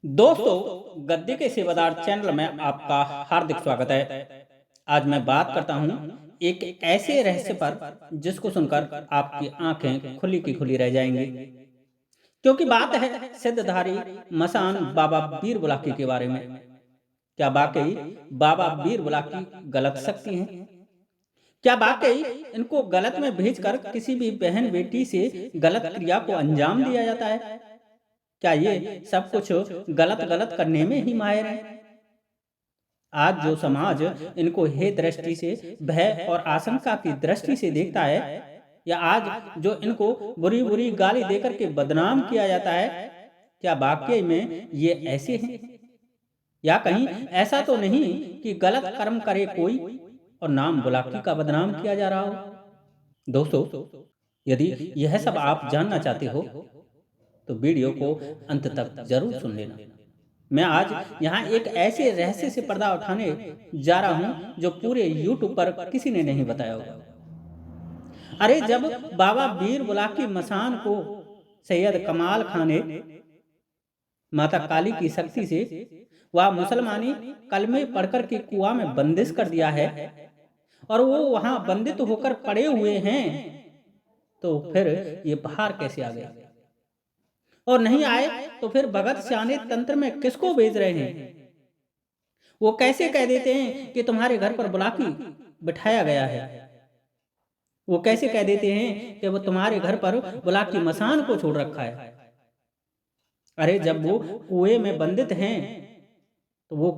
दोस्तों, गद्दी के सेवादार चैनल में आपका हार्दिक स्वागत है। आज मैं बात करता हूँ एक ऐसे रहस्य पर जिसको सुनकर आपकी आंखें खुली की खुली रह जाएंगी। क्योंकि बात है सिद्धधारी मसान बाबा बीर बुलाकी के बारे में। क्या वाकई बाबा बीर बुलाकी गलत शक्ति हैं? क्या वाकई इनको गलत में भेजकर किसी भी बहन बेटी से गलत क्रिया को अंजाम दिया जाता है? क्या ये सब कुछ गलत गलत करने में ही माहिर है? आज जो समाज इनको हे दृष्टि से, भय और आशंका की दृष्टि से देखता है, या आज जो इनको बुरी बुरी गाली देकर के बदनाम किया जाता है, क्या वाकई में ये ऐसे हैं? या कहीं ऐसा तो नहीं कि गलत कर्म करे कोई और नाम बुलाकी का बदनाम किया जा रहा हो? दोस्तों, यदि यह सब आप जानना चाहते हो तो वीडियो को अंत तक जरूर सुन लेना। मैं आज यहाँ एक ऐसे रहस्य से पर्दा उठाने जा रहा हूँ जो पूरे यूट्यूब पर किसी ने नहीं बताया होगा। अरे, जब बाबा बीर बुलाकी मसान को सैयद कमाल खान ने माता काली की शक्ति से वह मुसलमानी कलमे पढ़कर के कुआं में बंदिश कर दिया है और वो वहां बंदित होकर पड़े हुए हैं, तो फिर ये बाहर कैसे आ गए? और नहीं आए तो फिर भगत सियाने तंत्र में किसको भेज रहे हैं? वो कैसे कह देते हैं कि तुम्हारे घर पर बुलाकी बिठाया गया है? वो कैसे कह देते हैं कि वो तुम्हारे घर पर बुलाकी मसान को छोड़ रखा है? अरे, जब वो कुएं में बंदित हैं तो वो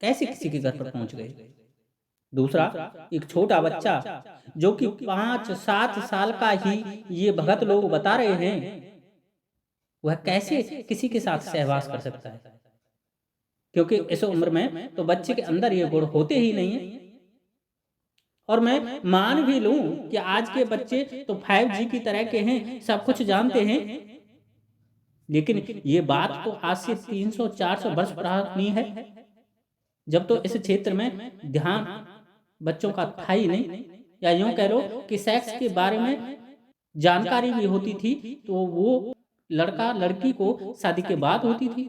कैसे किसी के घर पर पहुंच गए? दूसरा, एक छोटा बच्चा जो कि 5-7 साल का ही ये भगत लोग बता रहे हैं, वह कैसे किसी के साथ सहवास कर सकता है? क्योंकि इस उम्र में तो बच्चे के अंदर ये गुण होते ही नहीं है। और मैं मान भी लूं कि आज के बच्चे तो 5G की तरह के हैं, सब कुछ जानते हैं, लेकिन ये बात तो आज से 300-400 वर्ष पुरानी है, जब तो इस क्षेत्र में ध्यान बच्चों का था ही नहीं। या यूं कह लो कि सेक्स के बारे में जानकारी भी होती थी तो वो लड़का लड़की को शादी के बाद होती थी।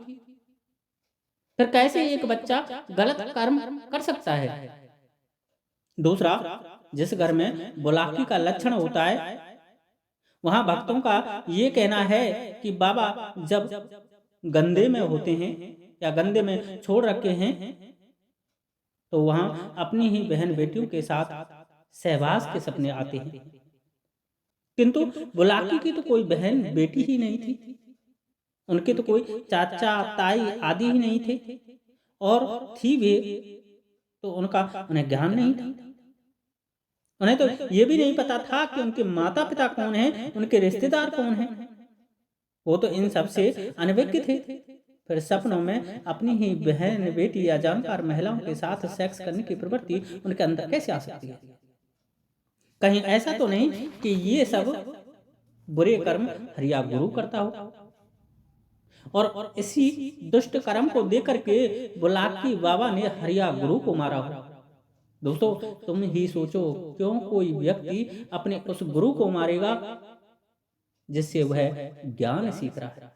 फिर कैसे एक बच्चा गलत कर्म कर सकता है? दूसरा, जिस घर में बुलाकी का लक्षण होता है, वहां भक्तों का ये कहना है कि बाबा जब गंदे में होते हैं या गंदे में छोड़ रखे हैं तो वहां अपनी ही बहन बेटियों के साथ सहवास के सपने आते हैं। किंतु बुलाकी की तो कोई बहन बेटी ही नहीं थी, उनके तो कोई चाचा ताई आदि ही नहीं थे, और थी वे तो उनका उन्हें ज्ञान नहीं था। उन्हें तो ये भी नहीं पता था कि उनके माता पिता कौन हैं, उनके रिश्तेदार कौन हैं। वो तो इन सब से अनभिज्ञ थे। फिर सपनों में अपनी ही बहन बेटी या जानकार महिलाओं के साथ सेक्स करने की प्रवृत्ति उनके अंदर कैसे आ सकती है? कहीं ऐसा तो नहीं कि ये सब बुरे कर्म हरिया गुरु करता हो और इसी दुष्ट कर्म को देकर के बुलाकी बाबा ने हरिया गुरु को मारा हो? दोस्तों, तुम ही सोचो, क्यों कोई व्यक्ति अपने उस गुरु को मारेगा जिससे वह ज्ञान सीख रहा है,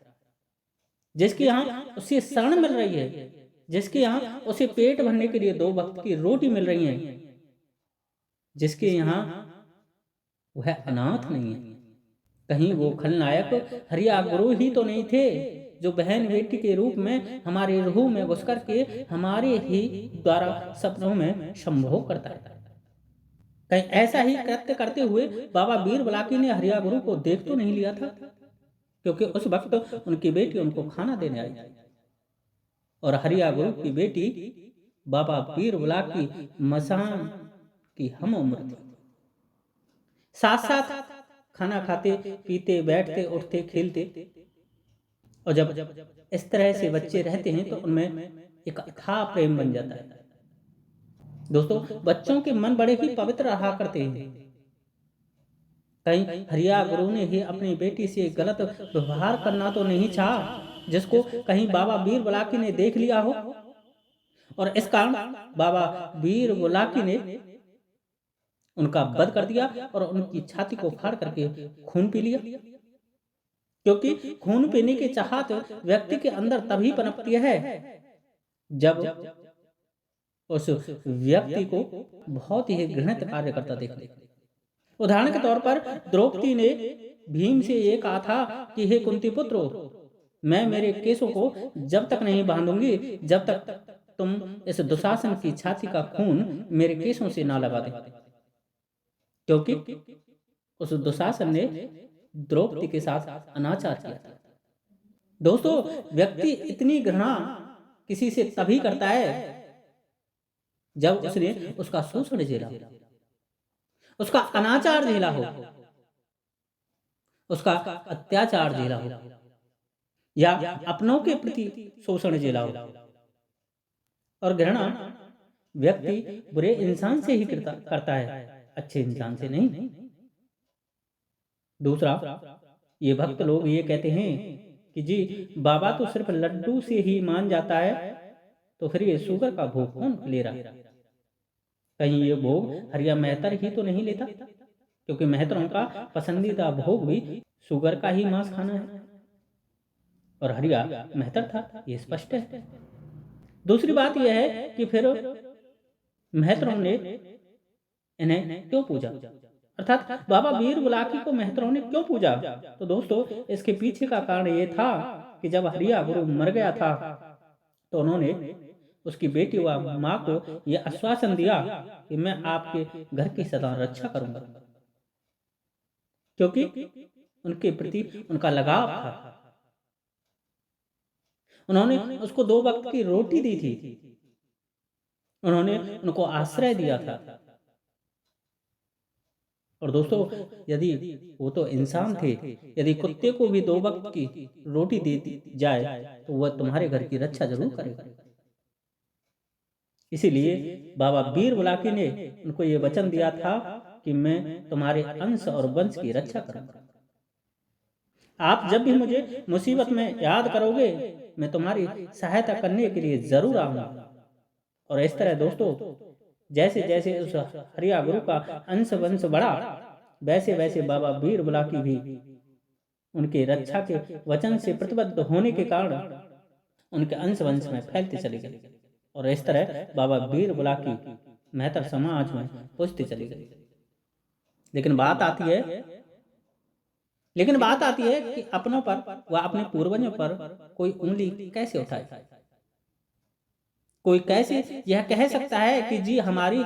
जिसके यहाँ उसे शरण मिल रही है, जिसके यहाँ उसे पेट भरने के लिए 2 वक्त की रोटी मिल रही है, जिसके यहाँ वह अनाथ नहीं है? कहीं वो खलनायक हरिया गुरु ही तो नहीं थे जो बहन बेटी के रूप में हमारे रूह में घुस करके हमारे ही द्वारा सपनों में संभोग करता है? कहीं ऐसा ही कृत्य करते हुए बाबा बीर बुलाकी ने हरिया गुरु को देख तो नहीं लिया था? क्योंकि उस वक्त उनकी बेटी उनको खाना देने आई और हरिया गुरु की बेटी बाबा बीर बुलाकी मसान की हम उम्र थी। साथ साथ खाना खाते पीते बैठते उठते खेलते, और जब इस तरह से बच्चे रहते हैं तो उनमें एक अथाह प्रेम बन जाता है। दोस्तों, बच्चों के मन बड़े ही पवित्र रहा करते हैं। कहीं हरिया गुरु ने ही अपनी बेटी से गलत व्यवहार करना तो नहीं चाहा जिसको कहीं बाबा बीर बुलाकी ने देख लिया हो, और इस कारण बाबा बीर बुलाकी ने उनका वध कर दिया और उनकी छाती को फाड़ करके खून पी लिया। क्योंकि खून पीने की चाहत व्यक्ति के अंदर तभी पनपती है जब उस व्यक्ति को बहुत ही घृणित कार्य करता देखा। उदाहरण के तौर पर द्रौपदी ने भीम से ये कहा था कि हे कुंती पुत्रो, मैं मेरे केसों को जब तक नहीं बांधूंगी जब तक तुम इस दुशासन की छाती का खून मेरे केसों से ना लगा दे, क्योंकि उस दुशासन ने द्रौपदी के साथ अनाचार किया था। दोस्तों, व्यक्ति इतनी घृणा किसी से तभी करता है जब उसने उसका शोषण झेला, उसका अनाचार झेला हो, उसका अत्याचार झेला हो, या अपनों के प्रति शोषण झेला हो। और घृणा व्यक्ति बुरे इंसान से ही करता है, अच्छे इंसान से नहीं। दूसरा, ये भक्त लोग ये कहते हैं कि जी बाबा तो सिर्फ लड्डू से ही मान जाता है, तो फिर ये शुगर का भोग कौन ले रहा है? कहीं ये भोग हरिया मेहतर ही तो नहीं लेता? क्योंकि मेहतरों का पसंदीदा भोग भी शुगर का ही मांस खाना है, और हरिया मेहतर था, ये स्पष्ट है। दूसरी बात यह है कि फिर मेहतरों ने इन्हें क्यों पूजा, अर्थात बाबा वीर बुलाकी को मेहतरों ने क्यों पूजा? तो दोस्तों, इसके पीछे का कारण ये था कि जब हरिया गुरु मर गया था तो उन्होंने उसकी बेटी व माँ को यह आश्वासन दिया कि मैं आपके घर की सदा रक्षा करूंगा, क्योंकि उनके प्रति उनका लगाव था। उन्होंने उसको 2 वक्त की रोटी दी थी, उन्होंने उनको आश्रय दिया था। और दोस्तों, यदि वो तो इंसान थे, यदि कुत्ते को भी 2 वक्त की रोटी दी जाए तो वह तुम्हारे घर की रक्षा जरूर करेगा। इसीलिए बाबा वीर बुलाकी ने उनको ये वचन दिया था कि मैं तुम्हारे अंश और वंश की रक्षा करूंगा। आप जब भी मुझे मुसीबत में याद करोगे, मैं तुम्हारी सहायता करने के लिए जरूर आऊंगा। और इस तरह दोस्तों, जैसे जैसे उस हरिया गुरु का अंश वंश बढ़ा, वैसे वैसे बाबा वीर बुलाकी भी उनके रक्षा के वचन से प्रतिबद्ध होने के कारण उनके अंश वंश में फैलते चले गए। और इस तरह बाबा वीर बुलाकी मेहतर समाज में पहुंचते चले गए। लेकिन बात आती है कि अपनों पर व अपने पूर्वजों पर कोई उंगली कैसे उठाए? कोई कैसे यह कह सकता है कि जी हमारी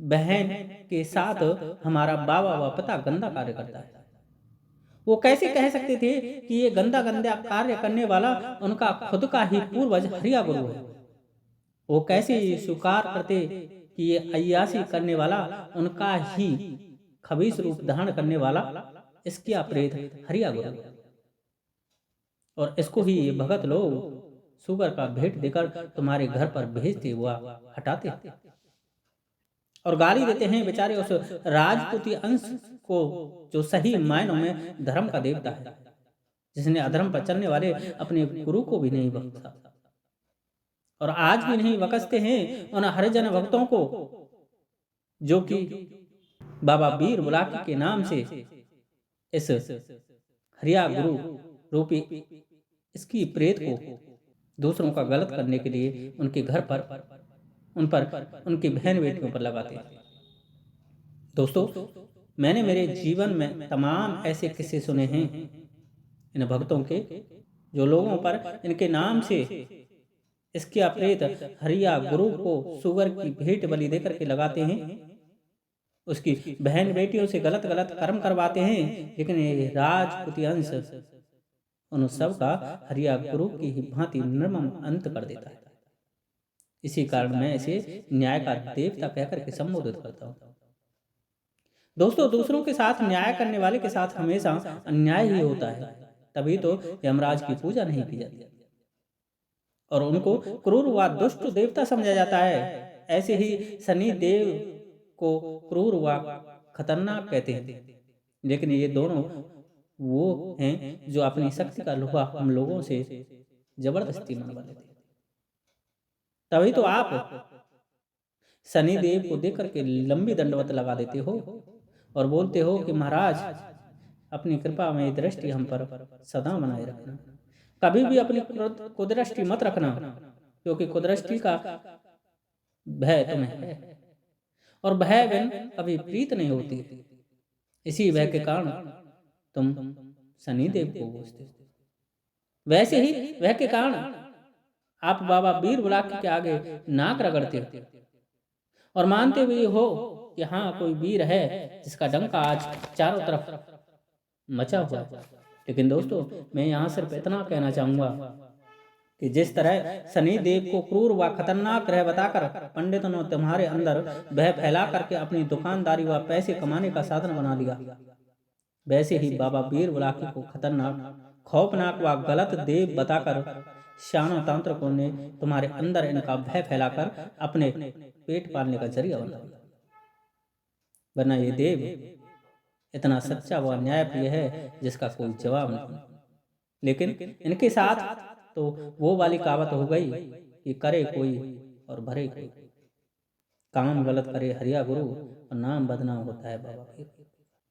बहन के साथ हमारा बाबा व पिता गंदा कार्य करता है? वो कैसे कह सकते थे कि ये गंदा गंदा कार्य करने वाला उनका खुद का ही पूर्वज हरिया गुरु है? वो कैसे स्वीकार करते कि ये अय्यासी करने वाला उनका ही खबीस रूप धारण करने वाला इसकिया प्रेत हरिया गुरु है? और इसको ही ये भगत लोग शुगर का भेंट देकर तुम्हारे घर पर भेजते हुआ हटाते और गाली देते हैं बेचारे उस राजपूती अंश को, जो सही मायनों में धर्म का देवता है, जिसने अधर्म पर चलने वाले अपने गुरु को भी नहीं बख्शा और आज भी नहीं बख्शते हैं उन हरिजन भक्तों को, जो कि बाबा वीर बुलाकी के नाम से इस हरिया गुरु रूपी इसकी प्रेत को दूसरों का गलत करने के लिए उनके घर पर उन पर उनकी बहन बेटियों पर लगाते हैं। दोस्तों, मैंने मेरे जीवन में तमाम ऐसे किस्से सुने हैं इन भक्तों के, जो लोगों पर इनके नाम से इसके अप्रेत हरिया गुरु को सुगर की भेंट बलि देकर के लगाते हैं, उसकी बहन बेटियों से गलत गलत कर्म करवाते हैं। लेकिन ये राजपूती अंश उन सब का हरिया गुरु की ही भांति निर्मम अंत कर देता है। इसी कारण मैं इसे न्याय का देवता कहकर के संबोधित करता हूँ। दोस्तों, दूसरों के साथ न्याय करने वाले के साथ हमेशा अन्याय ही होता है, तभी तो यमराज की पूजा नहीं की जाती और उनको क्रूर व दुष्ट देवता समझा जाता है। ऐसे ही शनि देव को क्रूर व खतरनाक कहते हैं, लेकिन ये दोनों वो हैं जो अपनी शक्ति का लोहा हम लोगों से जबरदस्ती मनवा लेते हैं। तभी तो आप शनि देव को देख करके लंबी दंडवत लगा देते हो और बोलते हो कि महाराज अपनी कृपा में दृष्टि हम पर सदा बनाए रखना। कभी भी अपनी कुदृष्टि मत रखना, क्योंकि कुदृष्टि का भय तुम्हें है, और भय बिन कभी प्रीत नहीं होती। इसी भय के कारण तुम शनिदेव को पूजते हो। वैसे ही वह के कारण आप बाबा वीर बुलाकी के आगे नाक रगड़ते हो और मानते भी हो कि हाँ, कोई वीर है जिसका डंका आज चारों तरफ मचा हुआ है। लेकिन दोस्तों, मैं यहाँ सिर्फ इतना कहना चाहूंगा कि जिस तरह शनि देव को क्रूर व खतरनाक ग्रह बताकर पंडितों ने तुम्हारे अंदर भय फैला करके अपनी दुकानदारी व पैसे कमाने का साधन बना लिया, वैसे ही बाबा वीर बुलाकी को खतरनाक, खौफनाक व गलत देव बताकर शानो तांत्रिकों ने तुम्हारे अंदर इनका भय फैलाकर अपने पेट पालने का जरिया बना दिया। वरना ये देव इतना सच्चा व न्यायप्रिय है जिसका कोई जवाब नहीं। लेकिन इनके साथ तो वो वाली कहावत हो गई कि करे कोई और भरे कोई, काम गलत करे हरिया गुरु और नाम बदनाम होता है बाबा वीर।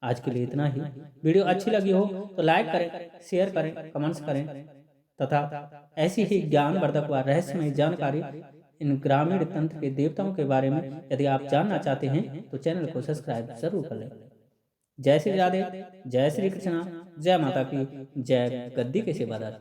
आज के लिए इतना ही। वीडियो अच्छी लगी हो तो लाइक करें, शेयर करें, कमेंट्स करें तथा ऐसी ही ज्ञानवर्धक व रहस्यमय जानकारी इन ग्रामीण तंत्र के देवताओं के बारे में यदि आप जानना चाहते हैं तो चैनल को सब्सक्राइब जरूर कर लें। जय श्री राधे, जय श्री कृष्णा, जय माता की, जय गद्दी के सेवादार।